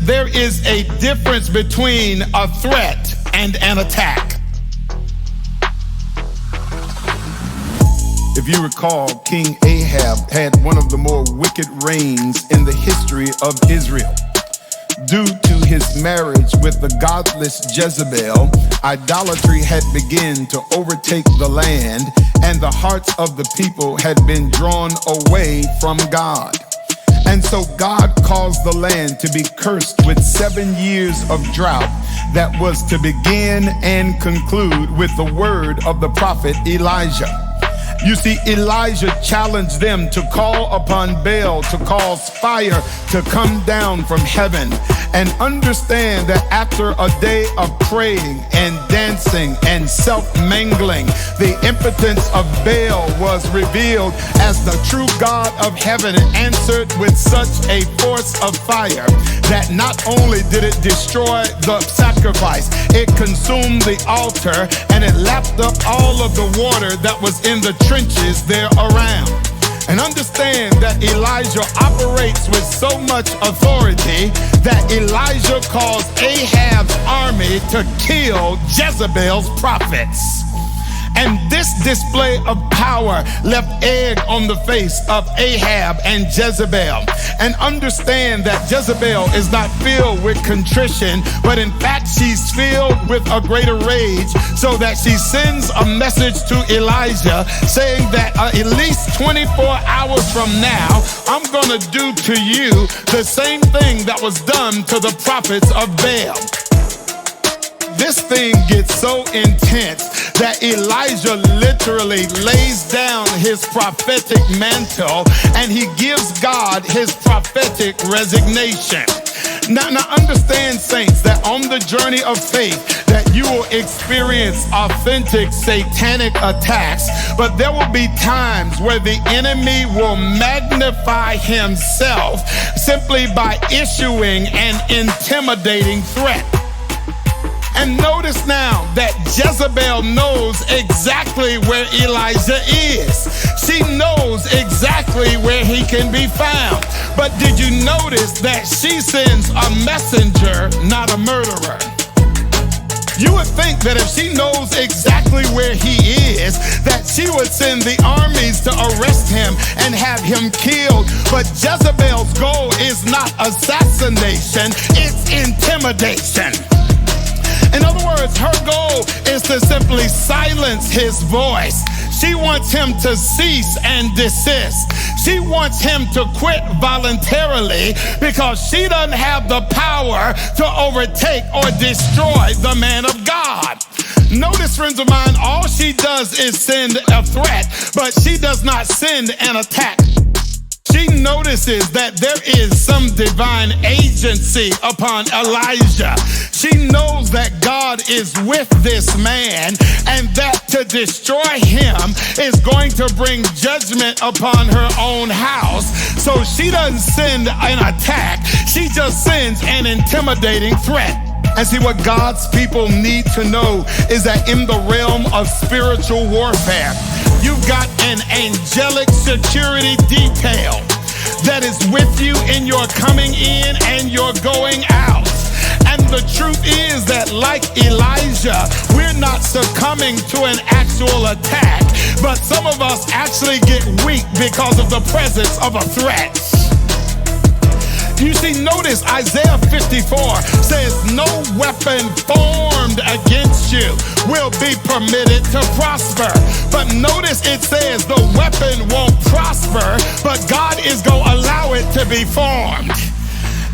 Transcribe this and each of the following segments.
there is a difference between a threat and an attack. If you recall, King Ahab had one of the more wicked reigns in the history of Israel. Due to his marriage with the godless Jezebel, idolatry had begun to overtake the land, and the hearts of the people had been drawn away from God. And so God caused the land to be cursed with 7 years of drought that was to begin and conclude with the word of the prophet Elijah. You see, Elijah challenged them to call upon Baal to cause fire to come down from heaven, and understand that after a day of praying and dancing and self-mangling, the impotence of Baal was revealed as the true God of heaven, and answered with such a force of fire that not only did it destroy the sacrifice, it consumed the altar, and it lapped up all of the water that was in the trenches there around. And understand that Elijah operates with so much authority that Elijah caused Ahab's army to kill Jezebel's prophets. And this display of power left egg on the face of Ahab and Jezebel. And understand that Jezebel is not filled with contrition, but in fact she's filled with a greater rage, so that she sends a message to Elijah saying that at least 24 hours from now, I'm gonna do to you the same thing that was done to the prophets of Baal. This thing gets so intense that Elijah literally lays down his prophetic mantle, and he gives God his prophetic resignation. Now understand, saints, that on the journey of faith that you will experience authentic satanic attacks, but there will be times where the enemy will magnify himself simply by issuing an intimidating threat. And notice now that Jezebel knows exactly where Elijah is. She knows exactly where he can be found. But did you notice that she sends a messenger, not a murderer? You would think that if she knows exactly where he is, that she would send the armies to arrest him and have him killed. But Jezebel's goal is not assassination, it's intimidation. In other words, her goal is to simply silence his voice. She wants him to cease and desist. She wants him to quit voluntarily because she doesn't have the power to overtake or destroy the man of God. Notice, friends of mine, all she does is send a threat, but she does not send an attack. She notices that there is some divine agency upon Elijah. She knows that God is with this man, and that to destroy him is going to bring judgment upon her own house. So she doesn't send an attack, she just sends an intimidating threat. And see, what God's people need to know is that in the realm of spiritual warfare, you've got an angelic security detail that is with you in your coming in and your going out. And the truth is that, like Elijah, we're not succumbing to an actual attack, but some of us actually get weak because of the presence of a threat. You see, notice Isaiah 54 says no weapon formed against you will be permitted to prosper. But notice it says the weapon won't prosper, but God is going to allow it to be formed.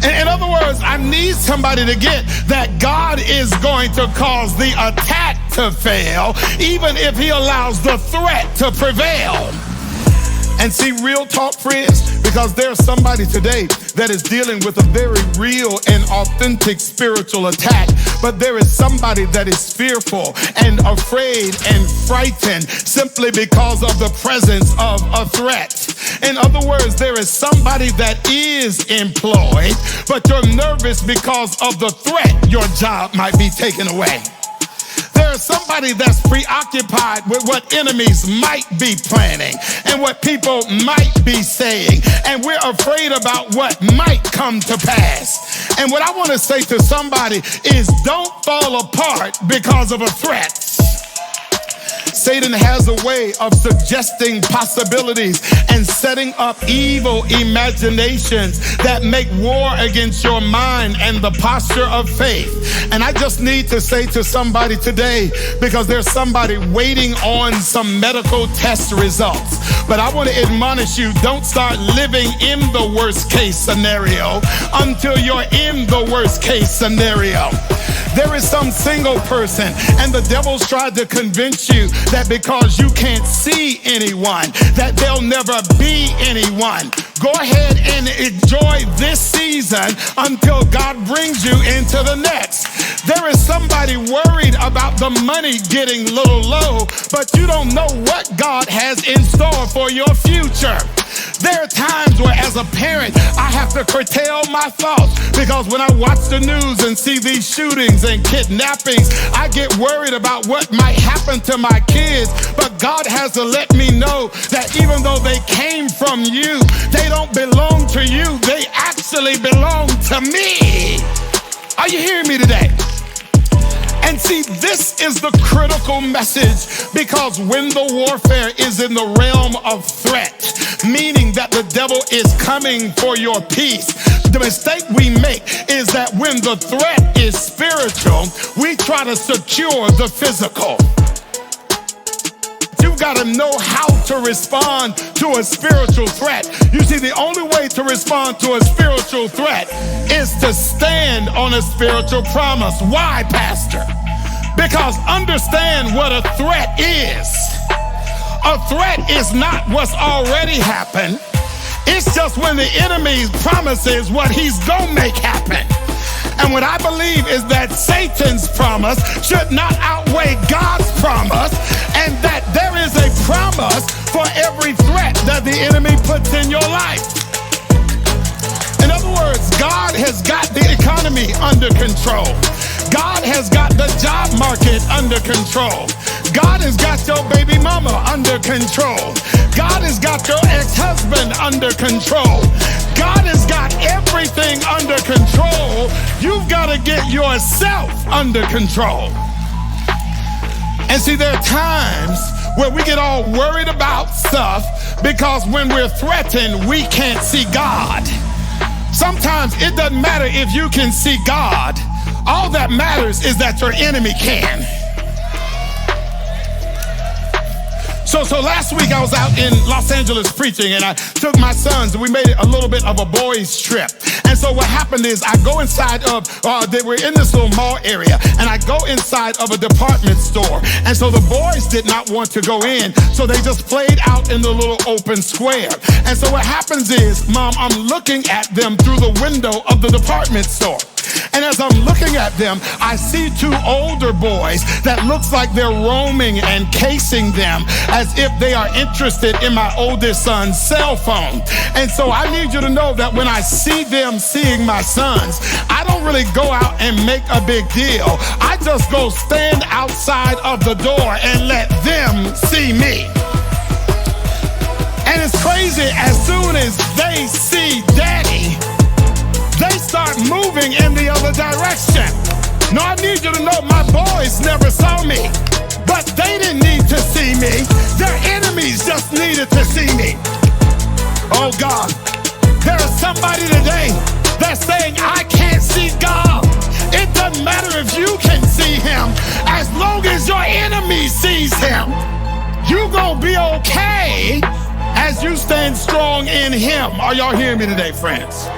In other words, I need somebody to get that God is going to cause the attack to fail, even if he allows the threat to prevail. And see, real talk, friends, because there's somebody today that is dealing with a very real and authentic spiritual attack, but there is somebody that is fearful and afraid and frightened simply because of the presence of a threat. In other words, there is somebody that is employed, but you're nervous because of the threat your job might be taken away. There's somebody that's preoccupied with what enemies might be planning and what people might be saying, and we're afraid about what might come to pass. And what I want to say to somebody is don't fall apart because of a threat. Satan has a way of suggesting possibilities and setting up evil imaginations that make war against your mind and the posture of faith. And I just need to say to somebody today, because there's somebody waiting on some medical test results, but I want to admonish you, don't start living in the worst case scenario until you're in the worst case scenario. There is some single person, and the devil's tried to convince you that because you can't see anyone, that there'll never be anyone. Go ahead and enjoy this season until God brings you into the next. There is somebody worried about the money getting a little low, but you don't know what God has in store for your future. There are times where as a parent, I have to curtail my thoughts because when I watch the news and see these shootings and kidnappings, I get worried about what might happen to my kids. But God has to let me know that even though they came from you, they don't belong to you. They actually belong to me. Are you hearing me today? And see, this is the critical message, because when the warfare is in the realm of threat, meaning that the devil is coming for your peace, the mistake we make is that when the threat is spiritual, we try to secure the physical. You've got to know how to respond to a spiritual threat. You see, the only way to respond to a spiritual threat is to stand on a spiritual promise. Why, Pastor? Because understand what a threat is. A threat is not what's already happened. It's just when the enemy promises what he's gonna make happen. And what I believe is that Satan's promise should not outweigh God's promise, and that there is a promise for every threat that the enemy puts in your life. In other words, God has got the economy under control. God has got the job market under control. God has got your baby mama under control. God has got your ex-husband under control. God has got everything under control. You've got to get yourself under control. And see, there are times where we get all worried about stuff because when we're threatened, we can't see God. Sometimes it doesn't matter if you can see God. All that matters is that your enemy can. So last week I was out in Los Angeles preaching, and I took my sons, and we made it a little bit of a boys trip. And so what happened is I go inside of, they were in this little mall area, and I go inside of a department store. And so the boys did not want to go in, so they just played out in the little open square. And so what happens is, Mom, I'm looking at them through the window of the department store. And as I'm looking at them, I see two older boys that looks like they're roaming and casing them as if they are interested in my oldest son's cell phone. And so I need you to know that when I see them seeing my sons, I don't really go out and make a big deal. I just go stand outside of the door and let them see me. And it's crazy, as soon as they see Daddy, they start moving in the other direction. Now I need you to know my boys never saw me, but they didn't need to see me. Their enemies just needed to see me. Oh God, there is somebody today that's saying, I can't see God. It doesn't matter if you can see him, as long as your enemy sees him. You're gonna be okay as you stand strong in him. Are y'all hearing me today, friends?